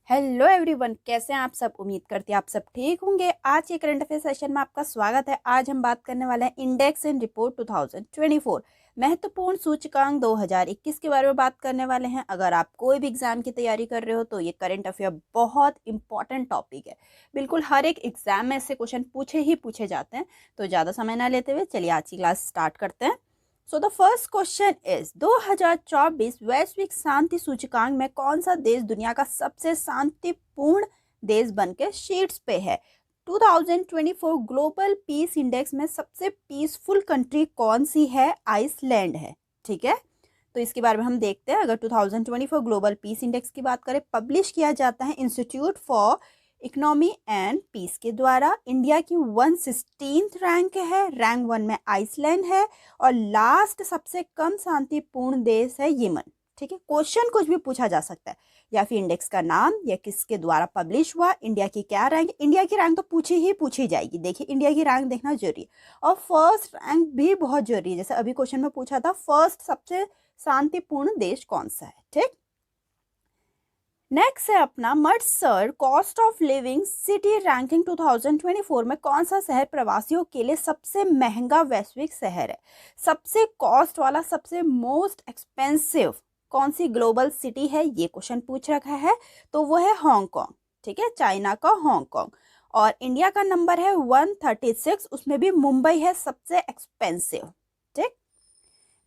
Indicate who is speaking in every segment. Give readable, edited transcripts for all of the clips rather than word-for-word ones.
Speaker 1: Hello everyone, कैसे हैं आप सब। उम्मीद करती हैं आप सब ठीक होंगे। आज के करंट अफेयर सेशन में आपका स्वागत है। आज हम बात करने वाले हैं इंडेक्स एंड रिपोर्ट 2024 महत्वपूर्ण सूचकांक 2021 के बारे में बात करने वाले हैं। अगर आप कोई भी एग्जाम की तैयारी कर रहे हो तो ये करंट अफेयर बहुत इंपॉर्टेंट टॉपिक है। बिल्कुल हर एक एग्जाम में से क्वेश्चन पूछे जाते हैं। तो ज़्यादा समय ना लेते हुए चलिए आज की क्लास स्टार्ट करते हैं। So the first question is 2024 वैश्विक शांति सूचकांक में कौन सा देश दुनिया का सबसे शांतिपूर्ण देश बनकर शीर्ष पे है। 2024 ग्लोबल पीस इंडेक्स में सबसे पीसफुल कंट्री कौन सी है। आइसलैंड है। ठीक है, तो इसके बारे में हम देखते हैं। अगर 2024 ग्लोबल पीस इंडेक्स की बात करें, पब्लिश किया जाता है institute for economy and peace के द्वारा। इंडिया की 116th रैंक है। रैंक 1 में आइसलैंड है और लास्ट सबसे कम शांतिपूर्ण देश है यमन। ठीक है, क्वेश्चन कुछ भी पूछा जा सकता है, या फिर इंडेक्स का नाम या किसके द्वारा पब्लिश हुआ, इंडिया की क्या रैंक। इंडिया की रैंक तो पूछी जाएगी। देखिए, इंडिया की रैंक देखना जरूरी है और फर्स्ट रैंक भी बहुत जरूरी है। जैसे अभी क्वेश्चन में पूछा था, फर्स्ट सबसे शांतिपूर्ण देश कौन सा है। ठीक, नेक्स्ट है अपना Mercer cost of living city ranking 2024 में कौन सा शहर प्रवासियों के लिए सबसे महंगा वैश्विक शहर है। सबसे कॉस्ट वाला, सबसे मोस्ट एक्सपेंसिव कौन सी ग्लोबल सिटी है, ये क्वेश्चन पूछ रखा है। तो वो है हांगकांग। ठीक है, चाइना का हांगकांग। और इंडिया का नंबर है 136, उसमें भी मुंबई है सबसे एक्सपेंसिव। ठीक,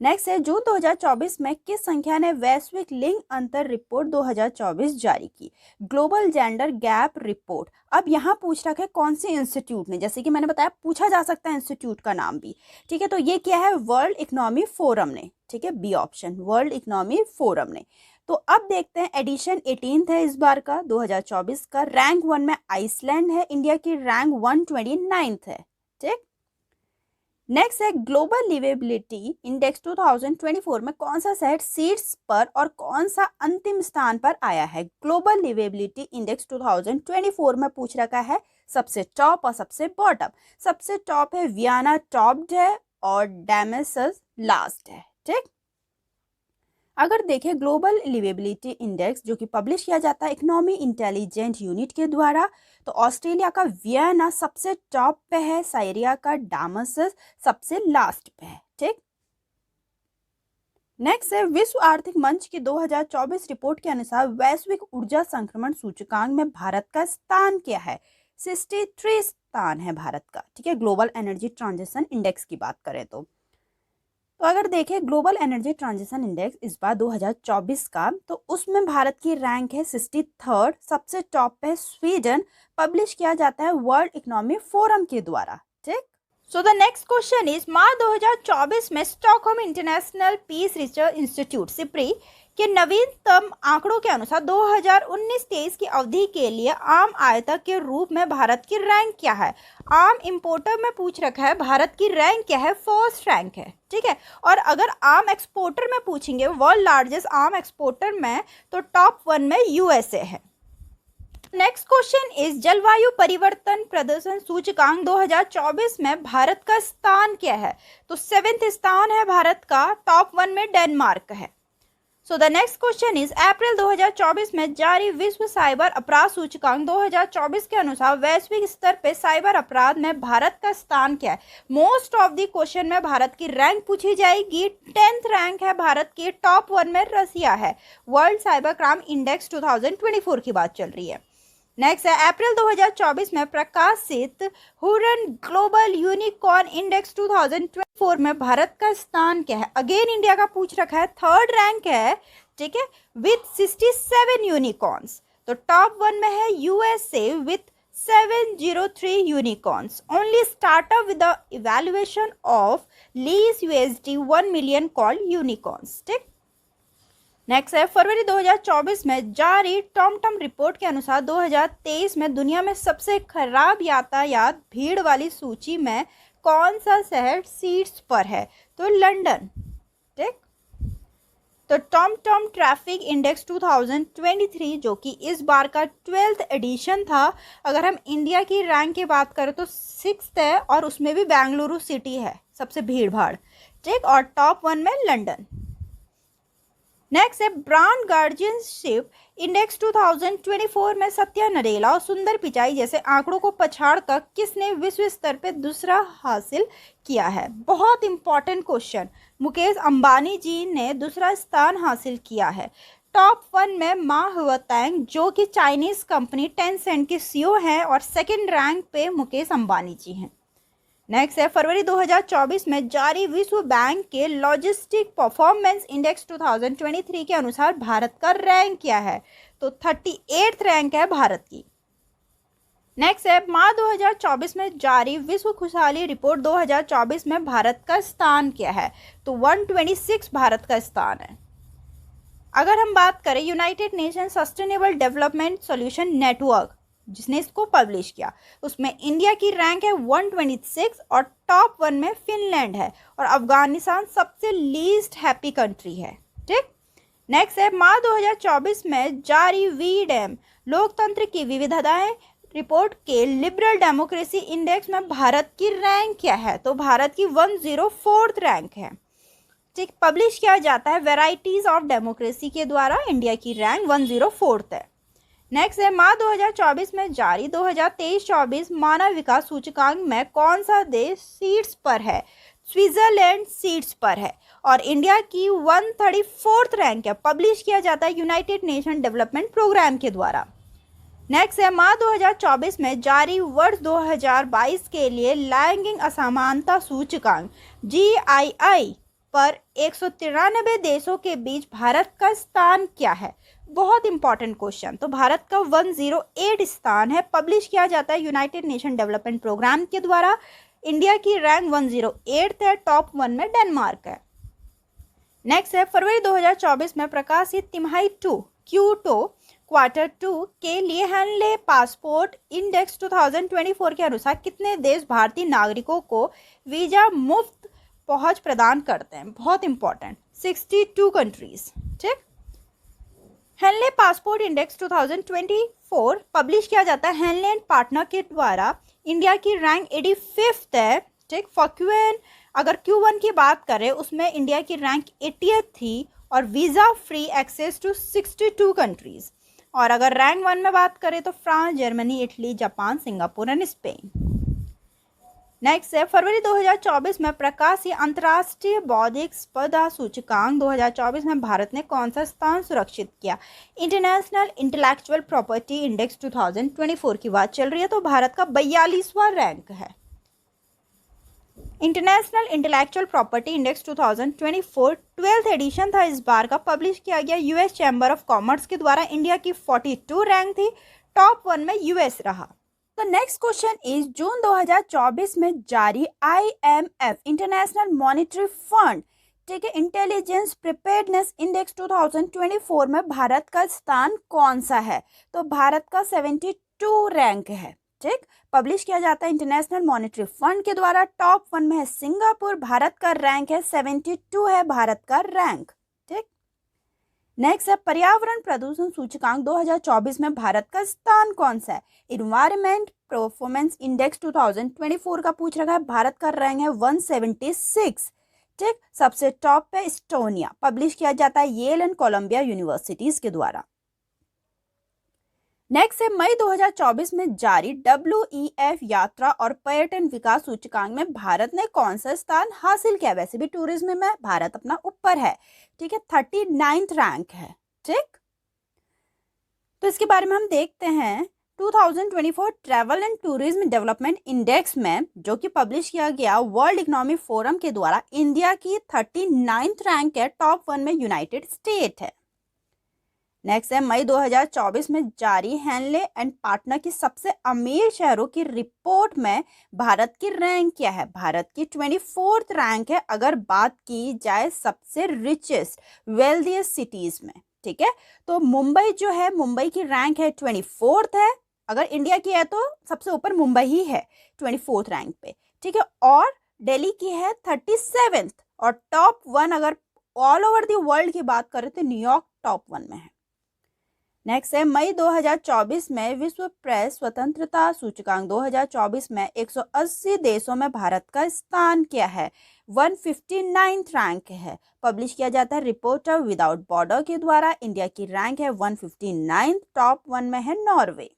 Speaker 1: नेक्स्ट है जून 2024 में किस संख्या ने वैश्विक लिंग अंतर रिपोर्ट 2024 जारी की। Global gender gap report. अब यहाँ पूछ रखा है कौन सी इंस्टीट्यूट ने, जैसे कि मैंने बताया पूछा जा सकता है इंस्टीट्यूट का नाम भी। ठीक है, तो ये क्या है, वर्ल्ड इकोनॉमी फोरम ने। ठीक है, B option, world economy forum ने। तो अब देखते हैं, एडिशन 18th है इस बार का 2024 का। रैंक 1 में आइसलैंड है। इंडिया की रैंक 129th है। ठीक, नेक्स्ट है ग्लोबल लिवेबिलिटी इंडेक्स 2024 में कौन सा शहर शीर्ष पर और कौन सा अंतिम स्थान पर आया है। ग्लोबल लिवेबिलिटी इंडेक्स 2024 में पूछ रखा है सबसे टॉप और सबसे बॉटम। सबसे टॉप है वियना, टॉप्ड है, और डेमेसस लास्ट है। ठीक, अगर देखें ग्लोबल लिवेबिलिटी इंडेक्स जो कि पब्लिश किया जाता है इकोनॉमी इंटेलिजेंट यूनिट के द्वारा, तो ऑस्ट्रेलिया का वियना सबसे टॉप पे है, साइरिया का डामसस सबसे लास्ट पे है। ठीक, नेक्स्ट है विश्व आर्थिक मंच की 2024 रिपोर्ट के अनुसार वैश्विक ऊर्जा संक्रमण सूचकांक में भारत का स्थान क्या है। 63 स्थान है भारत का। ठीक है, ग्लोबल एनर्जी ट्रांजिशन इंडेक्स की बात करें तो अगर देखें ग्लोबल एनर्जी ट्रांजिशन इंडेक्स इस बार 2024 का, तो उसमें भारत की रैंक है 63rd। सबसे टॉप पे स्वीडन। पब्लिश किया जाता है वर्ल्ड इकोनॉमी फोरम के द्वारा। ठीक, so the next question is March 2024 में Stockholm international Peace Research Institute SIPRI के नवीनतम आंकड़ों के अनुसार 2019-23 की अवधि के लिए आम आयातक के रूप में भारत की रैंक क्या है। आम इंपोर्टर में पूछ रखा है भारत की रैंक क्या है, फर्स्ट रैंक है। ठीक है, और अगर आम एक्सपोर्टर में पूछेंगे वर्ल्ड लार्जेस्ट आम एक्सपोर्टर में, तो टॉप 1 में यूएसए है। नेक्स्ट क्वेश्चन इज जलवायु परिवर्तन प्रदर्शन सूचकांक 2024 में भारत का स्थान क्या है। तो 7th स्थान है भारत का। टॉप 1 में डेनमार्क है। सो द नेक्स्ट क्वेश्चन इज अप्रैल 2024 में जारी विश्व साइबर अपराध सूचकांक 2024 के अनुसार वैश्विक स्तर पे साइबर अपराध में भारत का स्थान क्या है। मोस्ट ऑफ द क्वेश्चन में भारत की रैंक पूछी जाएगी। 10th रैंक है भारत की। टॉप 1 में रसिया है। वर्ल्ड साइबर क्राइम इंडेक्स 2024 की बात चल रही है। नेक्स्ट है अप्रैल 2024 में प्रकाशित हुरन ग्लोबल यूनिकॉर्न इंडेक्स 2024 में भारत का स्थान क्या है। अगेन इंडिया का पूछ रखा है, 3rd रैंक है। ठीक है, विथ 67 यूनिकॉर्न्स। तो टॉप 1 में है USA with 703 unicorns. Only startup with the evaluation of lease USD 1 million called unicorns. ठीक, नेक्स्ट है फरवरी 2024 में जारी टॉमटम रिपोर्ट के अनुसार 2023 में दुनिया में सबसे खराब यातायात भीड़ वाली सूची में कौन सा शहर शीर्ष पर है। तो लंदन। ठीक, तो टॉमटम ट्रैफिक इंडेक्स 2023 जो कि इस बार का 12th एडिशन था, अगर हम इंडिया की रैंक की बात करें तो 6th है, और उसमें भी बेंगलुरु सिटी है सबसे भीड़ भाड़। ठीक, और टॉप 1 में लंदन। नेक्स्ट है ब्रांड गार्जियनशिप इंडेक्स 2024 में सत्या नडेला और सुंदर पिचाई जैसे आंकड़ों को पछाड़कर किसने विश्व स्तर पर दूसरा हासिल किया है? बहुत इंपॉर्टेंट क्वेश्चन। मुकेश अंबानी जी ने दूसरा स्थान हासिल किया है। टॉप 1 में मा हुआतांग जो कि चाइनीज कंपनी टेंसेंट के सीईओ हैं और सेकंड रैंक पे मुकेश अंबानी जी हैं। नेक्स्ट है फरवरी 2024 में जारी विश्व बैंक के लॉजिस्टिक परफॉर्मेंस इंडेक्स 2023 के अनुसार भारत का रैंक क्या है? तो 38th रैंक है भारत की। नेक्स्ट है मार्च 2024 में जारी विश्व खुशहाली रिपोर्ट 2024 में भारत का स्थान क्या है? तो 126 भारत का स्थान है। अगर हम बात करें United nation sustainable development solution network जिसने इसको पब्लिश किया, उसमें इंडिया की रैंक है 126 और टॉप 1 में फिनलैंड है और अफगानिस्तान सबसे लीस्ट हैप्पी कंट्री है। ठीक। नेक्स्ट है मार्च 2024 में जारी वीडैम लोकतंत्र की विविधताएं रिपोर्ट के लिबरल डेमोक्रेसी इंडेक्स में भारत की रैंक क्या है? तो भारत की 104th रैंक है। ठीक। पब्लिश किया जाता है वेराइटीज ऑफ डेमोक्रेसी के द्वारा। इंडिया की रैंक 104th है। नेक्स्ट है मार्च 2024 में जारी 2023-24 मानव विकास सूचकांक में कौन सा देश सीट्स पर है? स्विट्जरलैंड सीट्स पर है और इंडिया की 134th रैंक है। पब्लिश किया जाता है यूनाइटेड नेशन डेवलपमेंट प्रोग्राम के द्वारा। नेक्स्ट है मार्च 2024 में जारी वर्ष 2022 के लिए लैंगिक असमानता सूचकांक GII पर 193 देशों के बीच भारत का स्थान क्या है? बहुत इंपॉर्टेंट क्वेश्चन। तो भारत का 108 स्थान है। पब्लिश किया जाता है यूनाइटेड नेशन डेवलपमेंट प्रोग्राम के द्वारा। इंडिया की रैंक 108 है। टॉप 1 में डेनमार्क है। नेक्स्ट है फरवरी 2024 में प्रकाशित तिमाही 2 क्योटो क्वार्टर 2 के लिए हेनले पासपोर्ट इंडेक्स 2024 के अनुसार कितने देश भारतीय नागरिकों को वीजा मुफ्त पहुंच प्रदान करते हैं? बहुत इंपॉर्टेंट, 62 कंट्रीज। ठीक। हेनले पासपोर्ट इंडेक्स 2024 पब्लिश किया जाता है हेनले एंड पार्टनर के द्वारा। इंडिया की रैंक 85th है। ठीक। फॉर क्यूएन अगर Q1 की बात करें उसमें इंडिया की रैंक 80th थी और visa free access to 62 countries. और अगर रैंक 1 में बात करें तो France, Germany, Italy, Japan, Singapore and Spain. Next है फरवरी 2024 में प्रकाशित अंतर्राष्ट्रीय बौद्धिक संपदा सूचकांक 2024 में भारत ने कौन सा स्थान सुरक्षित किया? इंटरनेशनल इंटेलेक्चुअल प्रॉपर्टी इंडेक्स 2024 की बात चल रही है तो भारत का 42वां रैंक है। International intellectual property index 2024 12th edition था इस बार का। पब्लिश किया गया यूएस चैम्बर ऑफ कॉमर्स के द्वारा। इंडिया की 42 रैंक थी। टॉप 1 में यूएस रहा। तो नेक्स्ट क्वेश्चन इज जून 2024 में जारी IMF इंटरनेशनल मॉनेटरी फंड ठीक है इंटेलिजेंस प्रिपेयर्डनेस इंडेक्स 2024 में भारत का स्थान कौन सा है? तो भारत का 72 रैंक है। ठीक। पब्लिश किया जाता है इंटरनेशनल मॉनेटरी फंड के द्वारा। टॉप 1 में है सिंगापुर। भारत का रैंक है 72 है भारत का रैंक। ठीक। नेक्स्ट है पर्यावरण प्रदूषण सूचकांक 2024 में भारत का स्थान कौन सा है? इन्वायरमेंट परफॉर्मेंस इंडेक्स 2024 का पूछ रखा है। भारत का रैंक है 176। ठीक। सबसे टॉप पे एस्टोनिया। पब्लिश किया जाता है येल एंड कोलंबिया यूनिवर्सिटीज के द्वारा। नेक्स्ट है मई 2024 में जारी WEF यात्रा और पर्यटन विकास सूचकांक में भारत ने कौन सा स्थान हासिल किया? वैसे भी टूरिज्म में भारत अपना ऊपर है। ठीक है, 39th रैंक है। ठीक, तो इसके बारे में हम देखते हैं 2024 travel and tourism development index में, जो कि पब्लिश किया गया वर्ल्ड इकोनॉमिक फोरम के द्वारा, इंडिया की 39th रैंक है। टॉप 1 में यूनाइटेड स्टेट है। नेक्स्ट है मई 2024 में जारी हेनले एंड पार्टनर की सबसे अमीर शहरों की रिपोर्ट में भारत की रैंक क्या है? भारत की 24th रैंक है अगर बात की जाए सबसे रिचेस्ट वेल्थिएस्ट सिटीज में। ठीक है, तो मुंबई जो है, मुंबई की रैंक है 24th है। अगर इंडिया की है तो सबसे ऊपर मुंबई ही है 24th रैंक पे। ठीक है, और दिल्ली की है 37th, और टॉप 1 अगर ऑल ओवर द वर्ल्ड की बात करें तो न्यूयॉर्क टॉप 1 में है। नेक्स्ट है मई 2024 में विश्व प्रेस स्वतंत्रता सूचकांक 2024 में 180 देशों में भारत का स्थान क्या है? 159th रैंक है। पब्लिश किया जाता है रिपोर्टर विदाउट बॉर्डर के द्वारा। इंडिया की रैंक है 159th। टॉप 1 में है नॉर्वे।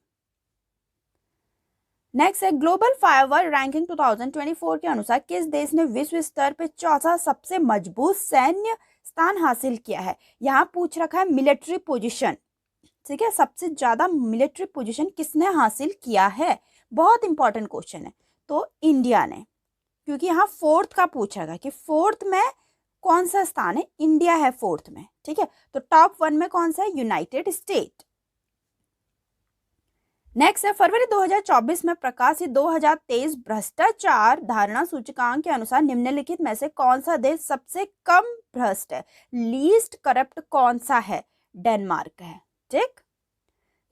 Speaker 1: नेक्स्ट है ग्लोबल फायरवर्ल्ड रैंकिंग 2024 के अनुसार किस देश ने विश्व स्तर पर चौथा सबसे मजबूत सैन्य स्थान हासिल किया है? यहाँ पूछ रखा है मिलिट्री पोजीशन, ठीक है, सबसे ज्यादा मिलिट्री पोजीशन किसने हासिल किया है? बहुत इंपॉर्टेंट क्वेश्चन है। तो इंडिया ने, क्योंकि यहाँ फोर्थ का पूछा गया कि फोर्थ में कौन सा स्थान है? इंडिया है फोर्थ में, ठीक है। तो टॉप 1 में कौन सा है? United state. नेक्स्ट है फरवरी 2024 में प्रकाशित 2023 भ्रष्टाचार धारणा सूचकांक के अनुसार निम्नलिखित में से कौन सा देश सबसे कम भ्रष्ट है? लीस्ट करप्ट कौन सा है? डेनमार्क है, ठीक।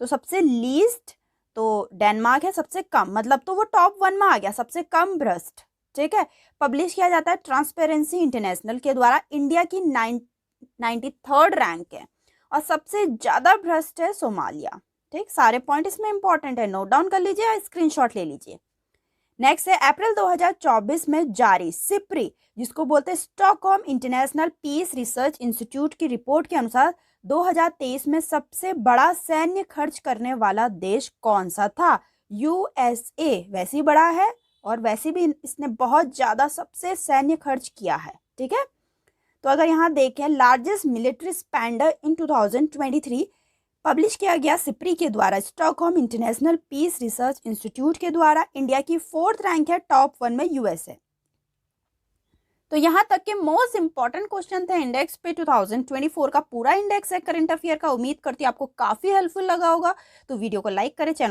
Speaker 1: तो सबसे लीस्ट तो डेनमार्क है, सबसे कम मतलब तो वो टॉप 1 में आ गया, सबसे कम भ्रष्ट, ठीक है। पब्लिश किया जाता है ट्रांसपेरेंसी इंटरनेशनल के द्वारा। इंडिया की 93rd रैंक है और सबसे ज्यादा भ्रष्ट है सोमालिया, ठीक। सारे पॉइंट इसमें इंपॉर्टेंट है, नोट डाउन कर लीजिए या स्क्रीनशॉट ले लीजिए। नेक्स्ट है अप्रैल 2024 में जारी सिप्री, जिसको बोलते हैं Stockholm international Peace Research institute की रिपोर्ट के अनुसार 2023 में सबसे बड़ा सैन्य खर्च करने वाला देश कौन सा था? यूएसए वैसे ही बड़ा है और वैसे भी इसने बहुत ज्यादा सबसे सैन्य खर्च किया है, ठीक है। तो अगर यहाँ देखें largest military spender in 2023 publish किया गया सिप्री के द्वारा, Stockholm international Peace Research institute के द्वारा। इंडिया की 4th रैंक है, टॉप 1 में यूएसए। तो यहाँ तक के मोस्ट इंपॉर्टेंट क्वेश्चन थे इंडेक्स पे। 2024 का पूरा इंडेक्स है करंट अफेयर का। उम्मीद करती हूँ आपको काफी हेल्पफुल लगा होगा। तो वीडियो को लाइक करें, चैनल